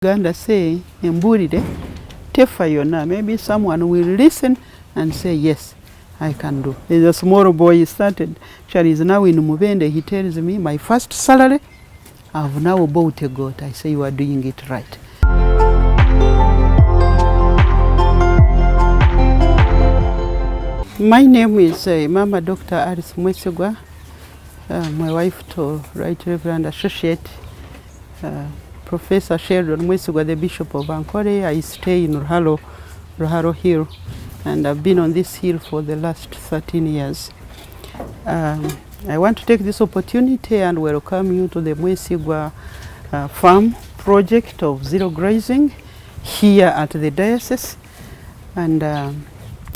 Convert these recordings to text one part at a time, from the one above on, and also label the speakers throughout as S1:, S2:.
S1: Uganda say, Mbulire, tefa yona. Maybe someone will listen and say, yes, I can do. There's a small boy, he started, actually is now in Mubende, he tells me, my first salary, I've now bought a goat. I say, you are doing it right. My name is Maama Dr. Alice Mwesigwa. My wife to Right Reverend Associate Professor Sheldon Mwesigwa, the Bishop of Ankole. I stay in Ruharo Hill, and I've been on this hill for the last 13 years. I want to take this opportunity and welcome you to the Mwesigwa farm project of zero grazing here at the Diocese. And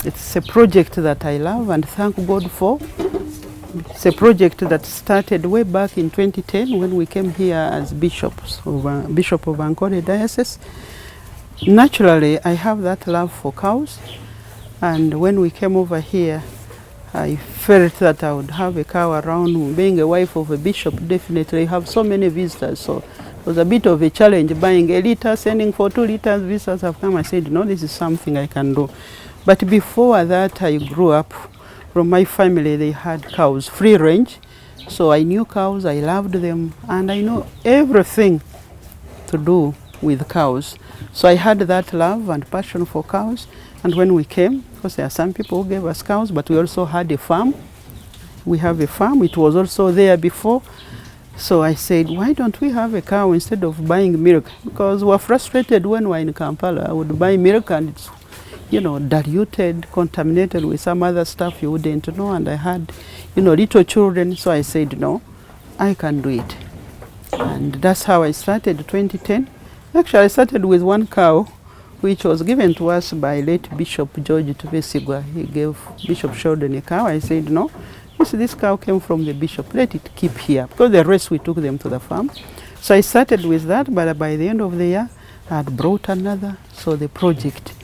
S1: it's a project that I love and thank God for. It's a project that started way back in 2010 when we came here as bishops of Bishop of Ankole Diocese. Naturally, I have that love for cows, and when we came over here, I felt that I would have a cow around. Being a wife of a bishop, definitely have so many visitors, so it was a bit of a challenge buying a liter, sending for 2 liters. Visitors have come. I said, no, this is something I can do. But before that, I grew up. From my family, they had cows, free range. So I knew cows, I loved them, and I know everything to do with cows. So I had that love and passion for cows. And when we came, because there are some people who gave us cows, but we also had a farm. We have a farm, it was also there before. So I said, why don't we have a cow instead of buying milk? Because we were frustrated when we were in Kampala. I would buy milk and it's, you know, diluted, contaminated with some other stuff you wouldn't know. And I had, you know, little children. So I said, no, I can do it. And that's how I started 2010. Actually, I started with one cow, which was given to us by late Bishop George Mwesigwa. He gave Bishop Sheldon a cow. I said, no, this cow came from the bishop. Let it keep here. Because the rest, we took them to the farm. So I started with that, but by the end of the year, I had brought another. So the project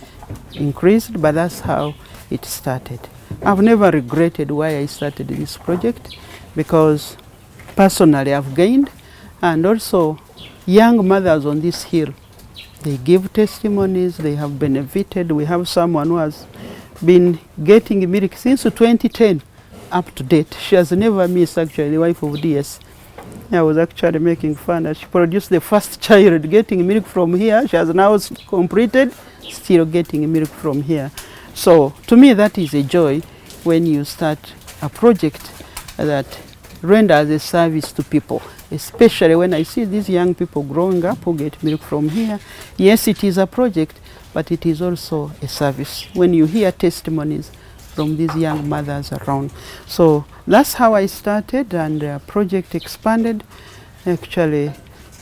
S1: increased, but that's how it started. I've never regretted why I started this project, because personally I've gained, and also young mothers on this hill, they give testimonies, they have benefited. We have someone who has been getting milk since 2010 up to date. She has never missed, actually, the wife of DS. I was actually making fun that she produced the first child getting milk from here. She has now completed, still getting milk from here. So to me, that is a joy when you start a project that renders a service to people, especially when I see these young people growing up who get milk from here. Yes, it is a project, but it is also a service when you hear testimonies from these young mothers around. So that's how I started, and the project expanded. Actually,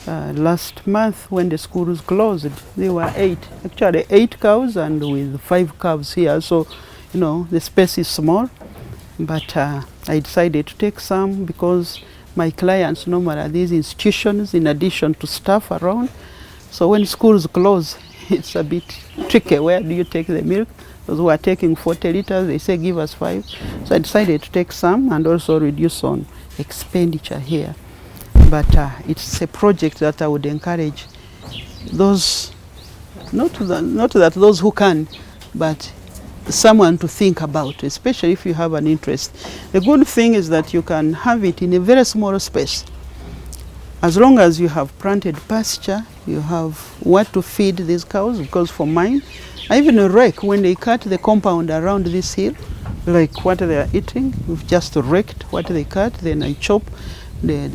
S1: last month when the schools closed, there were 8 cows, and with 5 calves here. So, you know, the space is small, but I decided to take some because my clients normally are these institutions in addition to staff around. So when schools close, it's a bit tricky. Where do you take the milk? Those who are taking 40 liters, they say give us 5. So I decided to take some and also reduce on expenditure here. But it's a project that I would encourage those, not that those who can, but someone to think about, especially if you have an interest. The good thing is that you can have it in a very small space. As long as you have planted pasture, you have what to feed these cows, because for mine, I even rake when they cut the compound around this hill, like what they are eating. We've just raked what they cut, then I chop the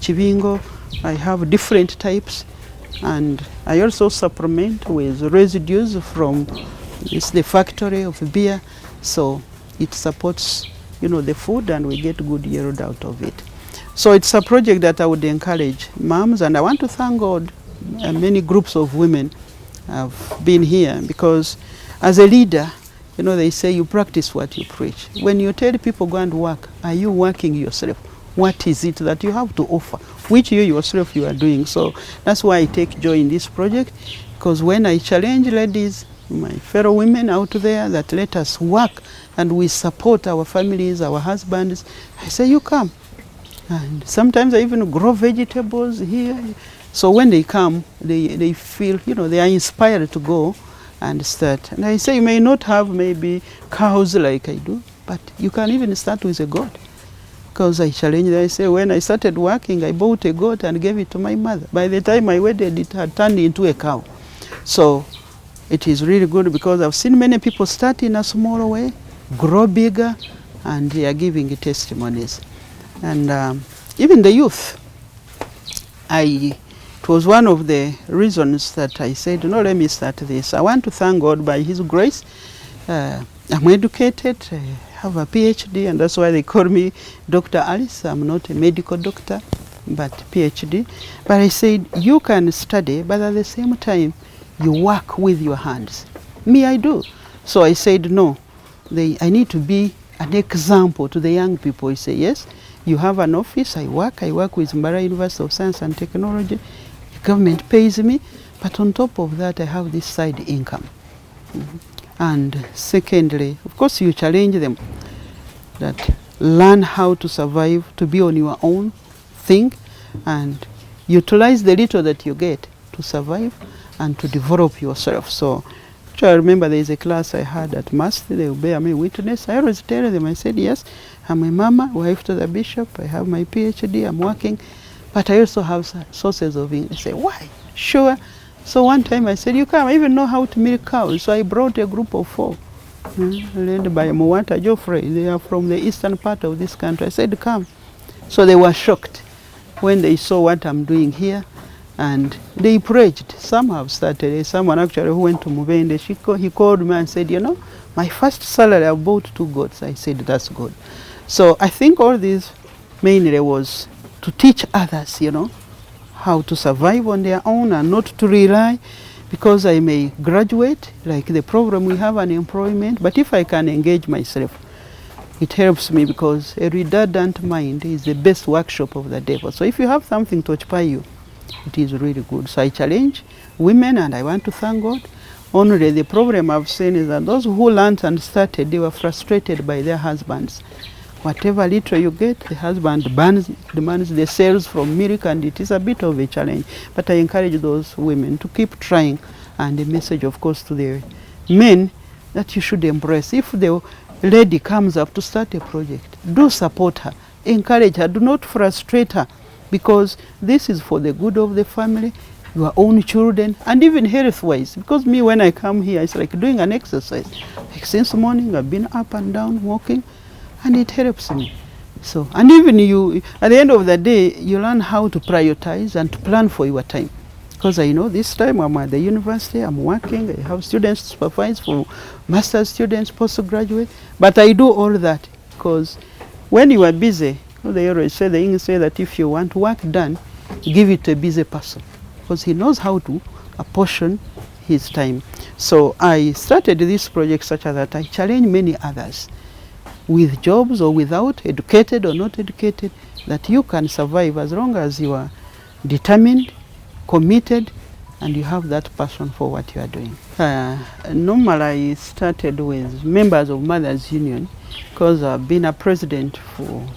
S1: chivingo. I have different types, and I also supplement with residues from the factory of beer, so it supports, you know, the food, and we get good yield out of it. So it's a project that I would encourage moms, and I want to thank God. Many groups of women have been here, because as a leader, you know, they say you practice what you preach. When you tell people go and work, are you working yourself? What is it that you have to offer, which you yourself you are doing? So that's why I take joy in this project, because when I challenge ladies, my fellow women out there, that let us work and we support our families, our husbands, I say you come. And sometimes I even grow vegetables here. So when they come, they feel, you know, they are inspired to go and start. And I say, you may not have maybe cows like I do, but you can even start with a goat. Because I challenge them. I say, when I started working, I bought a goat and gave it to my mother. By the time I wedded, it had turned into a cow. So it is really good, because I've seen many people start in a small way, grow bigger, and they are giving testimonies. And even the youth, it was one of the reasons that I said, no, let me start this. I want to thank God by His grace. I'm educated, I have a PhD, and that's why they call me Dr. Alice. I'm not a medical doctor, but PhD. But I said, you can study, but at the same time, you work with your hands. Me, I do. So I said, no, I need to be an example to the young people. I say, yes, you have an office, I work with Mbara University of Science and Technology. The government pays me, but on top of that, I have this side income. And secondly, of course, you challenge them that learn how to survive, to be on your own, think, and utilize the little that you get to survive and to develop yourself. So I remember there is a class I had at Mass, they will bear me witness. I always tell them, I said, yes, I'm a mama, wife to the bishop, I have my PhD, I'm working, but I also have sources of income. They say, why? Sure. So one time I said, you come, I even know how to milk cows. So I brought a group of 4, led by Mwata Geoffrey. They are from the eastern part of this country. I said, come. So they were shocked when they saw what I'm doing here, and they preached. Some have started. There's someone actually who went to Muvende. He called me and said, you know, my first salary, I bought 2 goats. I said, that's good. So I think all this mainly was to teach others, you know, how to survive on their own and not to rely, because I may graduate, like the program we have unemployment, but if I can engage myself, it helps me, because a redundant mind is the best workshop of the devil. So if you have something to occupy you, it is really good. So I challenge women, and I want to thank God. Only the problem I've seen is that those who learned and started, they were frustrated by their husbands. Whatever little you get, the husband demands the sales from milk, and it is a bit of a challenge. But I encourage those women to keep trying, and the message, of course, to the men, that you should embrace. If the lady comes up to start a project, do support her, encourage her, do not frustrate her, because this is for the good of the family, your own children, and even health-wise. Because me, when I come here, it's like doing an exercise. Like since morning, I've been up and down walking, and it helps me. So, and even you, at the end of the day, you learn how to prioritize and to plan for your time. Because I know this time I'm at the university, I'm working, I have students to supervise for master's students, postgraduate, but I do all that because when you are busy, they always say, the English say that if you want work done, give it to a busy person, because he knows how to apportion his time. So I started this project such that I challenge many others, with jobs or without, educated or not educated, that you can survive as long as you are determined, committed, and you have that passion for what you are doing. Normally I started with members of Mothers Union, because I've been a president for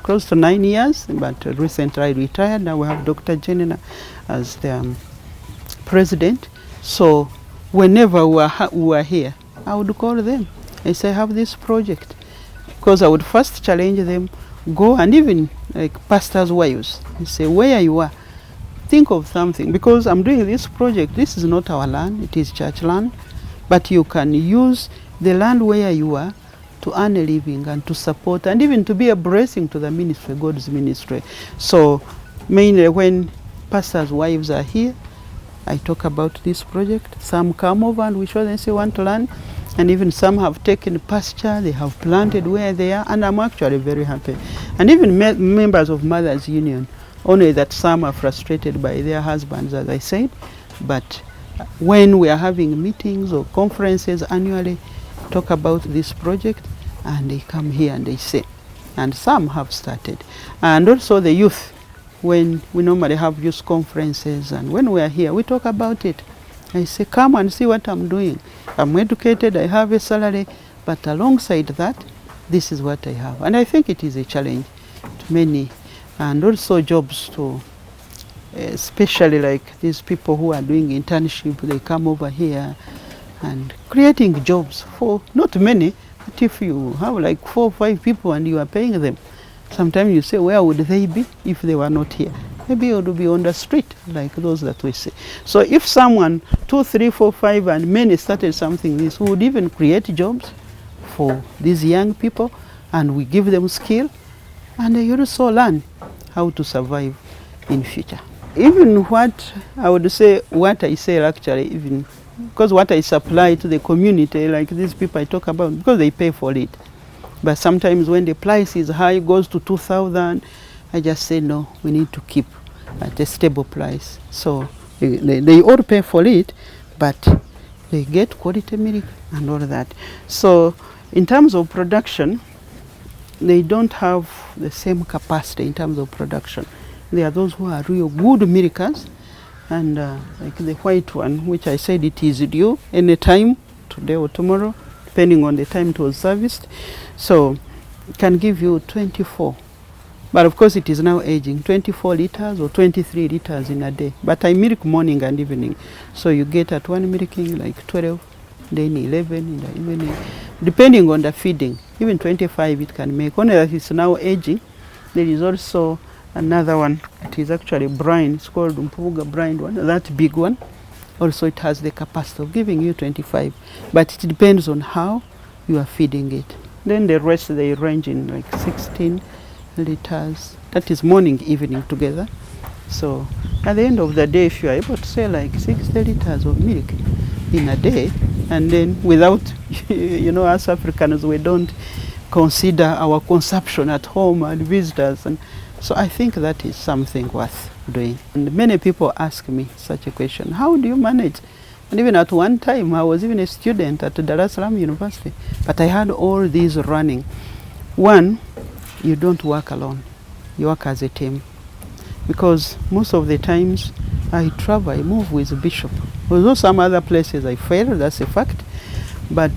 S1: close to 9 years, but recently I retired. Now we have Dr. Jenina as the president. So whenever we are here, I would call them. I say, I have this project, because I would first challenge them, go, and even like pastors' wives, and say, where you are, think of something, because I'm doing this project. This is not our land, it is church land, but you can use the land where you are to earn a living and to support and even to be a blessing to the ministry, God's ministry. So mainly when pastors' wives are here, I talk about this project. Some come over and we show them, say, want to learn. And even some have taken pasture, they have planted where they are, and I'm actually very happy. And even members of Mothers Union, only that some are frustrated by their husbands, as I said, but when we are having meetings or conferences annually, talk about this project, and they come here and they say, and some have started. And also the youth, when we normally have youth conferences, and when we are here, we talk about it. I say, come and see what I'm doing. I'm educated, I have a salary, but alongside that, this is what I have. And I think it is a challenge to many, and also jobs to especially like these people who are doing internship, they come over here and creating jobs for not many, but if you have like 4 or 5 people and you are paying them, sometimes you say, where would they be if they were not here? Maybe it would be on the street, like those that we see. So if someone, 2, 3, 4, 5, and many started something, this would even create jobs for these young people, and we give them skill, and they also learn how to survive in future. Even what I would say, what I sell actually, even because what I supply to the community, like these people I talk about, because they pay for it. But sometimes when the price is high, it goes to 2,000, I just say no, we need to keep at a stable price. So they all pay for it, but they get quality milk and all that. So in terms of production, they don't have the same capacity in terms of production. There are those who are real good milkers, and like the white one, which I said it is due any time, today or tomorrow, depending on the time it was serviced. So it can give you 24. But of course it is now aging, 24 liters or 23 liters in a day. But I milk morning and evening. So you get at one milking like 12, then 11 in the evening, depending on the feeding. Even 25 it can make. Only that it's now aging. There is also another one. It is actually brine. It's called Mpuga brine one. That big one. Also it has the capacity of giving you 25. But it depends on how you are feeding it. Then the rest they range in like 16 liters. That is morning, evening together. So at the end of the day, if you are able to sell like 60 liters of milk in a day, and then without, you know, as Africans, we don't consider our consumption at home and visitors. And so I think that is something worth doing. And many people ask me such a question, how do you manage? And even at one time, I was even a student at Dar es Salaam University, but I had all these running. One, you don't work alone, you work as a team. Because most of the times I travel, I move with the bishop. Although some other places I fail, that's a fact. But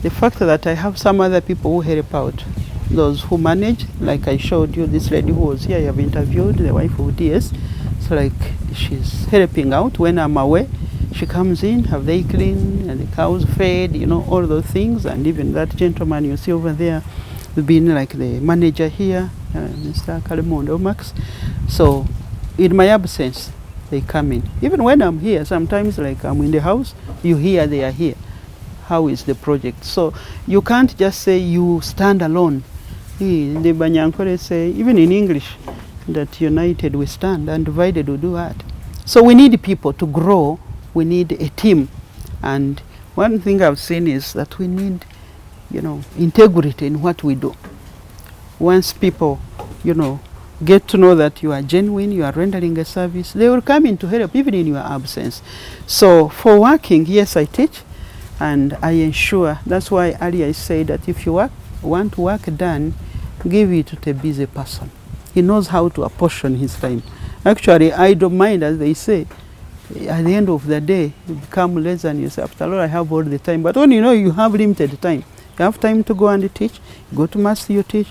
S1: the fact that I have some other people who help out, those who manage, like I showed you, this lady who was here, I have interviewed, the wife of DS. So like she's helping out when I'm away. She comes in, have they clean, and the cows fed, you know, all those things. And even that gentleman you see over there, being like the manager here, Mr. Kalemondo Max. So in my absence, they come in. Even when I'm here, sometimes like I'm in the house, you hear they are here. How is the project? So you can't just say you stand alone. The Ankole say, even in English, that united we stand and divided we do that. So we need people to grow. We need a team. And one thing I've seen is that we need, you know, integrity in what we do. Once people, you know, get to know that you are genuine, you are rendering a service, they will come in to help even in your absence. So for working, yes, I teach and I ensure. That's why earlier I said that if you want work done, give it to a busy person. He knows how to apportion his time. Actually, I don't mind, as they say. At the end of the day, you become lazy and you say, after all, I have all the time. But when you know you have limited time, you have time to go and teach, you go to master, you teach,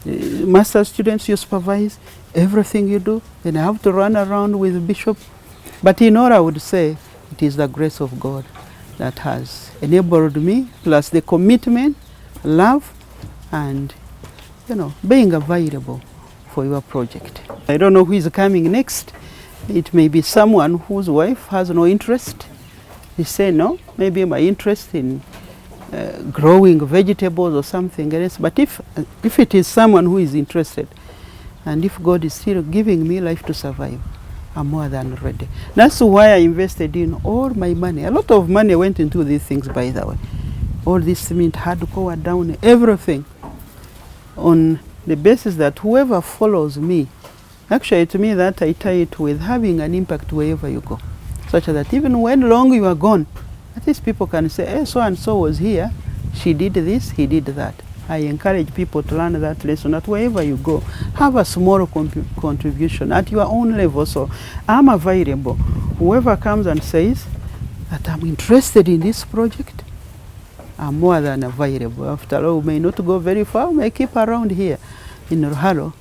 S1: master students you supervise, everything you do, then I have to run around with the bishop. But in all, I would say, it is the grace of God that has enabled me, plus the commitment, love, and, you know, being available for your project. I don't know who is coming next. It may be someone whose wife has no interest. They say, no, maybe my interest in growing vegetables or something else. But if it is someone who is interested, and if God is still giving me life to survive, I'm more than ready. That's why I invested in all my money. A lot of money went into these things, by the way. All this cement had to go down, everything, on the basis that whoever follows me, actually to me that I tie it with having an impact wherever you go. Such that even when long you are gone, at least people can say, hey, so and so was here, she did this, he did that. I encourage people to learn that lesson, that wherever you go, have a small contribution at your own level. So I'm available. Whoever comes and says that I'm interested in this project, I'm more than available. After all, we may not go very far, we may keep around here in Ruharo.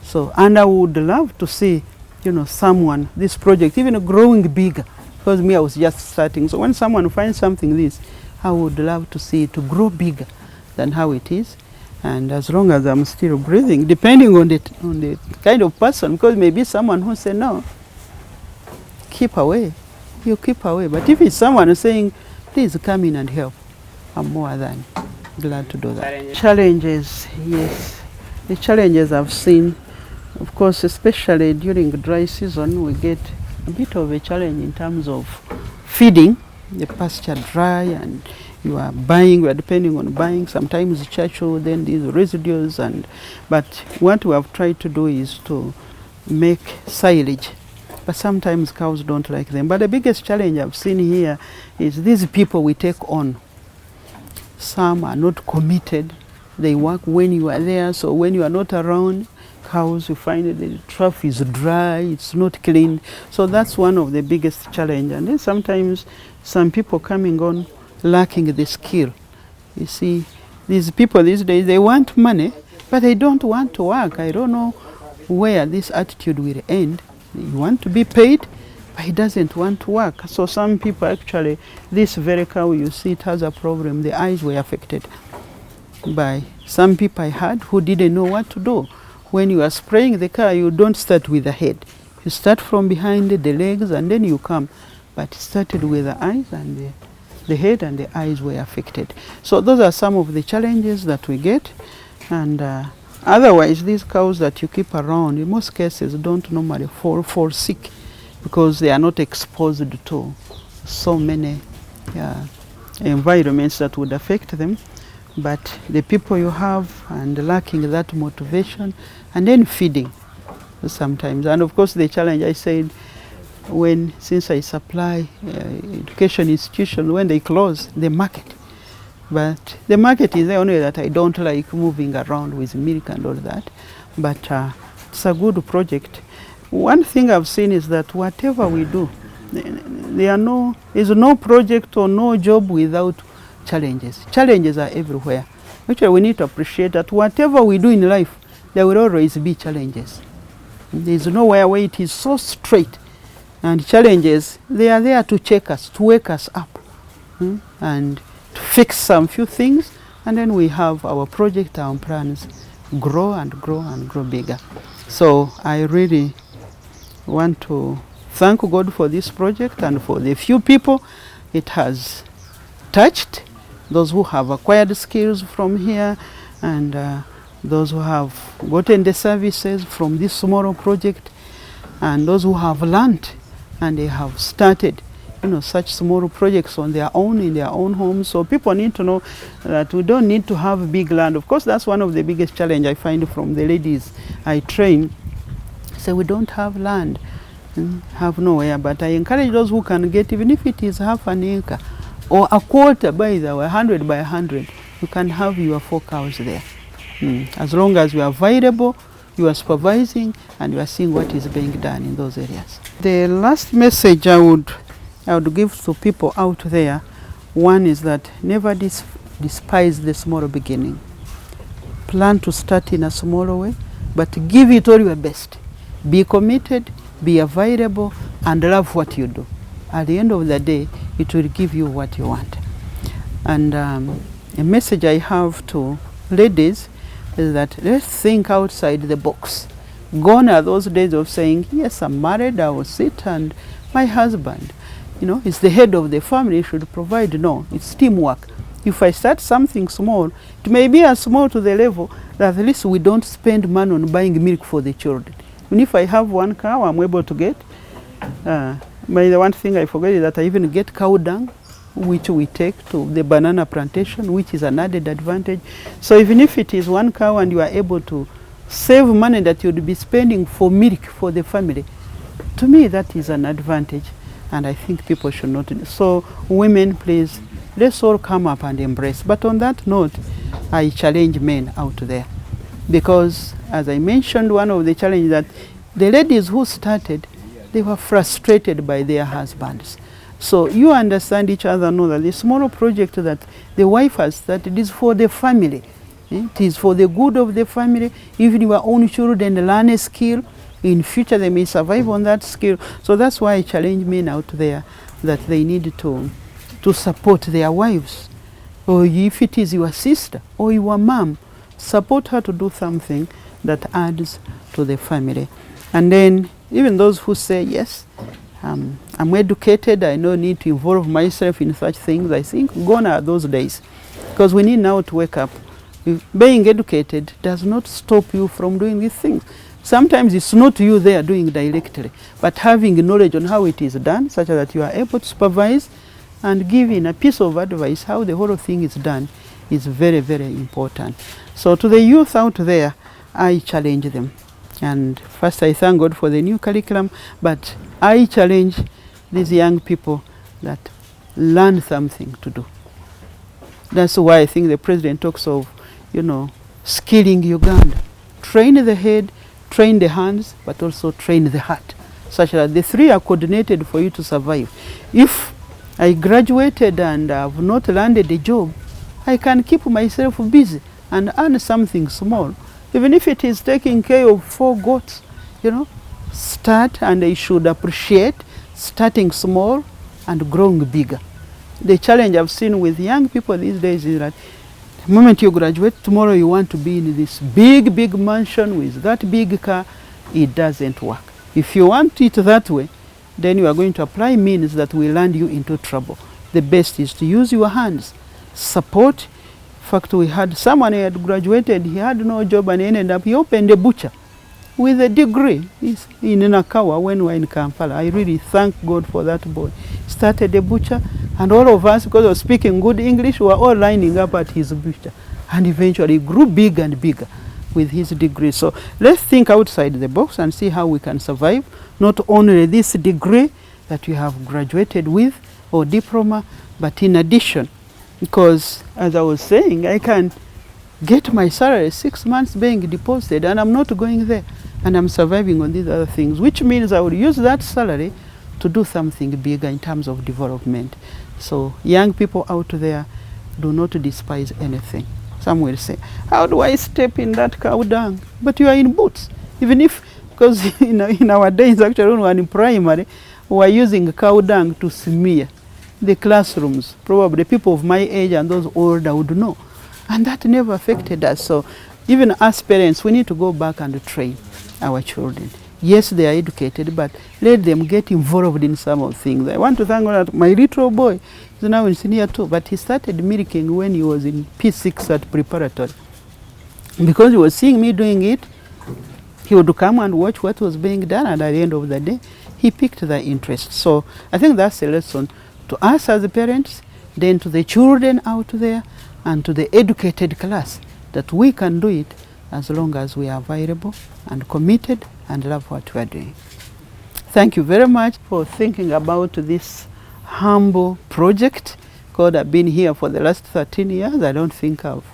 S1: So, and I would love to see you know, someone, this project, even growing bigger, because me, I was just starting. So when someone finds something this, I would love to see it to grow bigger than how it is. And as long as I'm still breathing, depending on the kind of person, because maybe someone who say no, keep away, you keep away. But if it's someone who's saying, please come in and help, I'm more than glad to do that. Challenges, yes. The challenges I've seen, of course, especially during dry season, we get a bit of a challenge in terms of feeding. The pasture dry and you are depending on buying, sometimes charcoal, then these residues. But what we have tried to do is to make silage. But sometimes cows don't like them. But the biggest challenge I've seen here is these people we take on. Some are not committed. They work when you are there, so when you are not around, cows, you find that the trough is dry, it's not clean. So that's one of the biggest challenge. And then sometimes some people coming on lacking the skill. You see, these people these days, they want money, but they don't want to work. I don't know where this attitude will end. You want to be paid, but he doesn't want to work. So some people actually, this very cow you see, it has a problem. The eyes were affected by some people I had who didn't know what to do. When you are spraying the cow, you don't start with the head. You start from behind the legs and then you come. But it started with the eyes and the head and the eyes were affected. So those are some of the challenges that we get. And otherwise, these cows that you keep around, in most cases, don't normally fall sick because they are not exposed to so many environments that would affect them. But the people you have and lacking that motivation, and then feeding sometimes. And of course the challenge I said, since I supply education institutions, when they close, the market. But the market is the only that I don't like moving around with milk and all that. But it's a good project. One thing I've seen is that whatever we do, there is no project or no job without challenges. Challenges are everywhere. Actually, we need to appreciate that whatever we do in life, there will always be challenges. There is nowhere where it is so straight. And challenges, they are there to check us, to wake us up, and to fix some few things, and then we have our project, our plans grow and grow and grow bigger. So I really want to thank God for this project and for the few people it has touched, those who have acquired skills from here, and those who have gotten the services from this small project, and those who have learned and they have started, such small projects on their own, in their own homes. So people need to know that we don't need to have big land. Of course, that's one of the biggest challenge I find from the ladies I train. So we don't have land, have nowhere. But I encourage those who can get, even if it is half an acre or a quarter by the way, 100 by 100, you can have your 4 cows there. As long as you are available, you are supervising, and you are seeing what is being done in those areas. The last message I would give to people out there, one is that never despise the small beginning. Plan to start in a smaller way, but give it all your best. Be committed, be available, and love what you do. At the end of the day, it will give you what you want. And a message I have to ladies is that let's think outside the box. Gone are those days of saying, yes, I'm married, I will sit, and my husband, is the head of the family, should provide. No, it's teamwork. If I start something small, it may be as small to the level that at least we don't spend money on buying milk for the children. And if I have 1 cow, I'm able to get, but the one thing I forget is that I even get cow dung, which we take to the banana plantation, which is an added advantage. So even if it is 1 cow and you are able to save money that you'd be spending for milk for the family, to me that is an advantage, and I think people should not. So women, please, let's all come up and embrace. But on that note, I challenge men out there, because as I mentioned, one of the challenges that the ladies who started, they were frustrated by their husbands. So you understand each other, know that the small project that the wife has started is for the family. It is for the good of the family. Even your own children learn a skill, in future they may survive on that skill. So that's why I challenge men out there that they need to support their wives. Or if it is your sister or your mom, support her to do something that adds to the family. And then even those who say, yes, I'm educated, I don't need to involve myself in such things, I think gone are those days. Because we need now to wake up. Being educated does not stop you from doing these things. Sometimes it's not you there doing directly, but having knowledge on how it is done, such that you are able to supervise and give in a piece of advice how the whole thing is done is very, very important. So to the youth out there, I challenge them. And first I thank God for the new curriculum, but I challenge these young people that learn something to do. That's why I think the president talks of, skilling Uganda. Train the head, train the hands, but also train the heart, such that the three are coordinated for you to survive. If I graduated and have not landed a job, I can keep myself busy and earn something small. Even if it is taking care of 4 goats, start, and I should appreciate starting small and growing bigger. The challenge I've seen with young people these days is that the moment you graduate, tomorrow you want to be in this big, big mansion with that big car. It doesn't work. If you want it that way, then you are going to apply means that will land you into trouble. The best is to use your hands. Support. In fact, we had someone who had graduated, he had no job, and he ended up, he opened a butcher with a degree. He's in Nakawa when we were in Kampala. I really thank God for that boy. Started a butcher, and all of us, because of speaking good English, were all lining up at his butcher. And eventually grew bigger and bigger with his degree. So let's think outside the box and see how we can survive, not only this degree that you have graduated with or diploma, but in addition, because as I was saying, I can get my salary 6 months being deposited and I'm not going there, and I'm surviving on these other things, which means I will use that salary to do something bigger in terms of development. So young people out there, do not despise anything. Some will say, how do I step in that cow dung? But you are in boots. Even if, because in our days, actually when we were in primary, we were using cow dung to smear the classrooms. Probably people of my age and those older would know. And that never affected us. So even as parents, we need to go back and train our children. Yes, they are educated, but let them get involved in some of things. I want to thank God that my little boy is now in senior 2, but he started milking when he was in P6 at preparatory. Because he was seeing me doing it, he would come and watch what was being done, and at the end of the day, he picked the interest. So I think that's a lesson to us as the parents, then to the children out there, and to the educated class, that we can do it as long as we are available and committed and love what we are doing. Thank you very much for thinking about this humble project. God, I've been here for the last 13 years. I don't think I've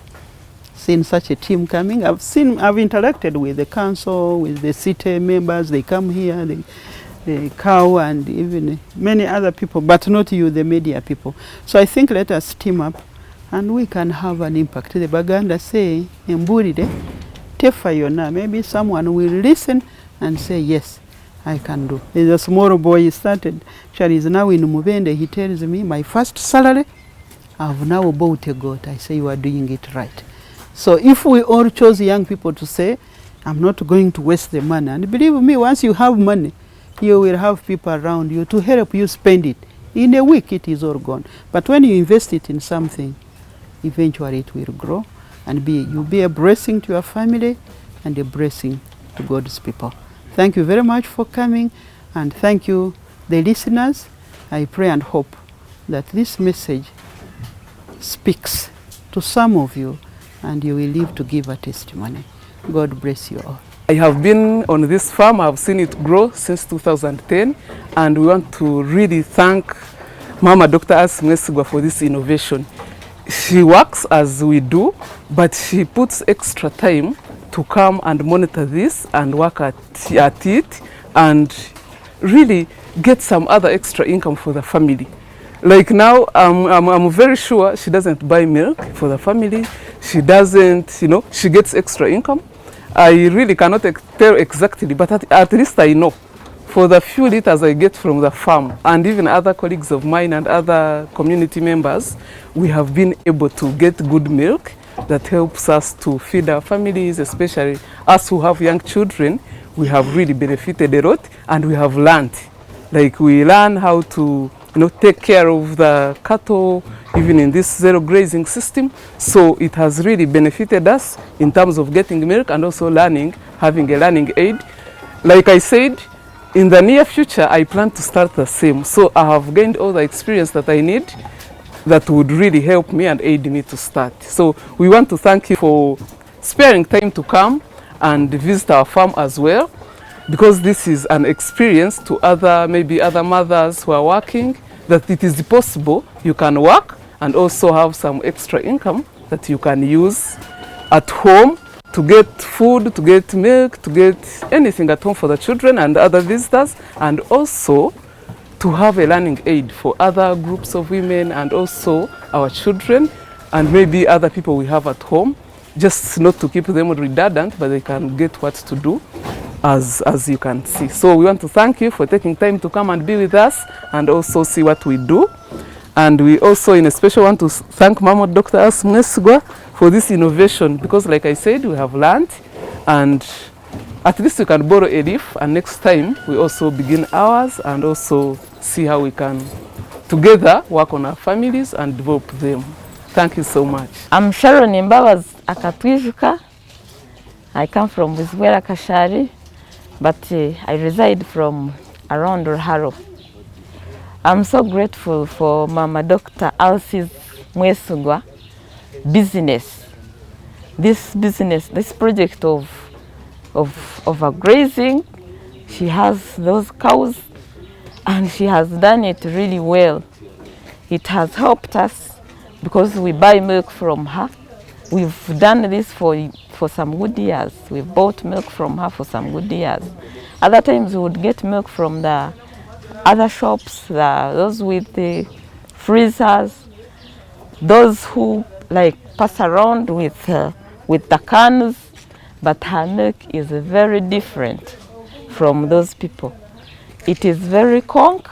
S1: seen such a team coming. I've interacted with the council, with the city members. They come here, the cow, and even many other people, but not you, the media people. So I think let us team up and we can have an impact. The Baganda say, "Mbulire tefa yona." Maybe someone will listen and say, yes, I can do. There's a small boy, he started, actually is now in Mubende. He tells me, my first salary, I've now bought a goat. I say, you are doing it right. So if we all chose young people to say, I'm not going to waste the money, and believe me, once you have money, you will have people around you to help you spend it. In a week, it is all gone. But when you invest it in something, eventually it will grow, and you'll be a blessing to your family and a blessing to God's people. Thank you very much for coming, and thank you, the listeners. I pray and hope that this message speaks to some of you, and you will live to give a testimony. God bless you all.
S2: I have been on this farm. I've seen it grow since 2010, and we want to really thank Maama Dr. Alice Mwesigwa for this innovation. She works as we do, but she puts extra time to come and monitor this and work at it and really get some other extra income for the family. Like now, I'm very sure she doesn't buy milk for the family. She doesn't, she gets extra income. I really cannot tell exactly, but at least I know. For the few liters I get from the farm, and even other colleagues of mine and other community members, we have been able to get good milk that helps us to feed our families, especially us who have young children. We have really benefited a lot, and we have learned. Like, we learn how to take care of the cattle, even in this zero grazing system. So it has really benefited us in terms of getting milk, and also learning, having a learning aid. Like I said, in the near future, I plan to start the same. So I have gained all the experience that I need that would really help me and aid me to start. So we want to thank you for sparing time to come and visit our farm as well, because this is an experience to maybe other mothers who are working, that it is possible you can work and also have some extra income that you can use at home to get food, to get milk, to get anything at home for the children and other visitors, and also to have a learning aid for other groups of women and also our children and maybe other people we have at home, just not to keep them redundant, but they can get what to do, as you can see. So we want to thank you for taking time to come and be with us and also see what we do. And we also in a special want to thank Maama Dr. Alice Mwesigwa for this innovation, because like I said, we have learned, and at least we can borrow a leaf, and next time we also begin ours and also see how we can together work on our families and develop them. Thank you so much.
S3: I'm Sheldon Akatwijuka. I come from Mwesigwa Kashari, but I reside from around Ruharo. I'm so grateful for Maama Dr. Alice Mwesigwa business. This project of a grazing. She has those cows and she has done it really well. It has helped us because we buy milk from her. We've done this for some good years. We've bought milk from her for some good years. Other times we would get milk from the other shops, those with the freezers, those who like pass around with the cans, but her milk is very different from those people. It is very conk.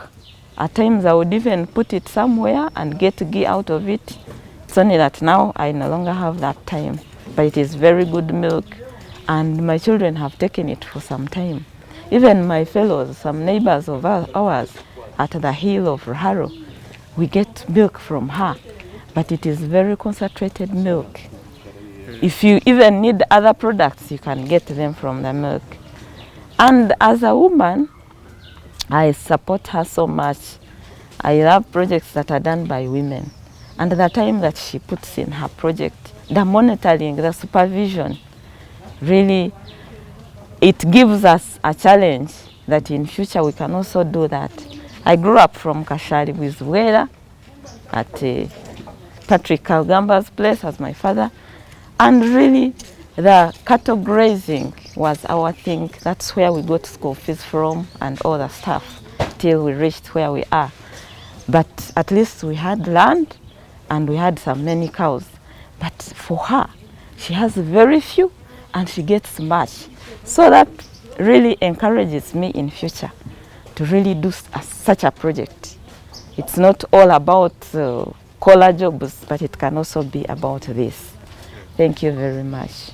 S3: At times I would even put it somewhere and get ghee out of it. It's only that now I no longer have that time, but it is very good milk, and my children have taken it for some time. Even my fellows, some neighbors of ours at the hill of Ruharo, we get milk from her, but it is very concentrated milk. If you even need other products, you can get them from the milk. And as a woman, I support her so much. I love projects that are done by women. And the time that she puts in her project, the monitoring, the supervision, really, it gives us a challenge that in future we can also do that. I grew up from Kashari with Wera at Patrick Kalgamba's place as my father. And really, the cattle grazing was our thing. That's where we got school fees from and all the stuff till we reached where we are. But at least we had land and we had many cows. But for her, she has very few and she gets much. So that really encourages me in future to really do such a project. It's not all about collar jobs, but it can also be about this. Thank you very much.